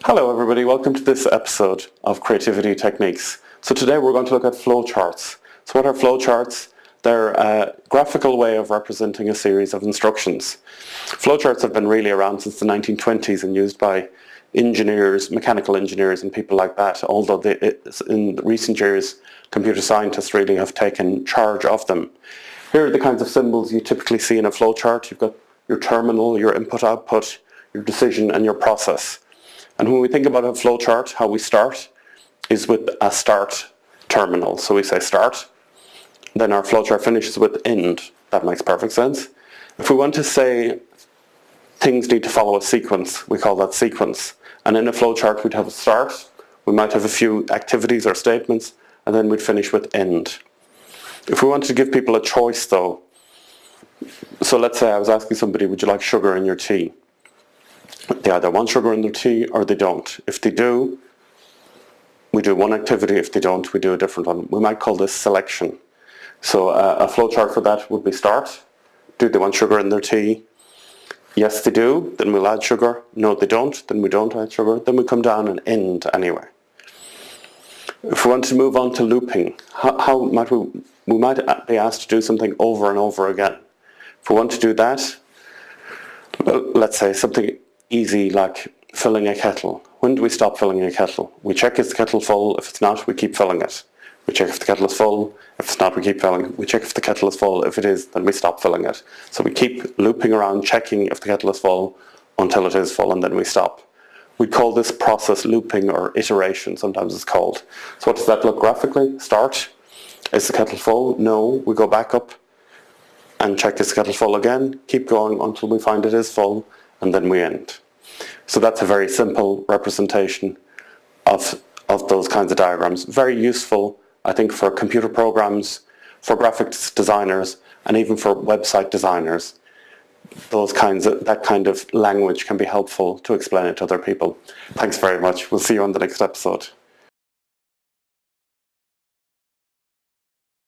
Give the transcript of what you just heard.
Hello everybody, welcome to this episode of Creativity Techniques. So today we're going to look at flowcharts. So what are flowcharts? They're a graphical way of representing a series of instructions. Flowcharts have been really around since the 1920s and used by engineers, mechanical engineers and people like that, although in recent years computer scientists really have taken charge of them. Here are the kinds of symbols you typically see in a flowchart. You've got your terminal, your input-output, your decision and your process. And when we think about a flowchart, how we start is with a start terminal. So we say start, then our flowchart finishes with end. That makes perfect sense. If we want to say things need to follow a sequence, we call that sequence. And in a flowchart we'd have a start, we might have a few activities or statements, and then we'd finish with end. If we wanted to give people a choice though, so let's say I was asking somebody, would you like sugar in your tea? They either want sugar in their tea or they don't. If they do, we do one activity. If they don't, we do a different one. We might call this selection. So a flowchart for that would be start. Do they want sugar in their tea? Yes, they do. Then we'll add sugar. No, they don't. Then we don't add sugar. Then we come down and end anyway. If we want to move on to looping, how might we might be asked to do something over and over again. If we want to do that, let's say something easy like filling a kettle. When do we stop filling a kettle? We check is the kettle full. If it's not, we keep filling it. We check if the kettle is full. If it's not, we keep filling. We check if the kettle is full. If it is, then we stop filling it. So we keep looping around checking if the kettle is full until it is full and then we stop. We call this process looping or iteration, sometimes it's called. So what does that look graphically? Start. Is the kettle full? No. We go back up and check is the kettle full again. Keep going until we find it is full and then we end. So that's a very simple representation of those kinds of diagrams. Very useful, I think, for computer programs, for graphics designers, and even for website designers. That kind of language can be helpful to explain it to other people. Thanks very much. We'll see you on the next episode.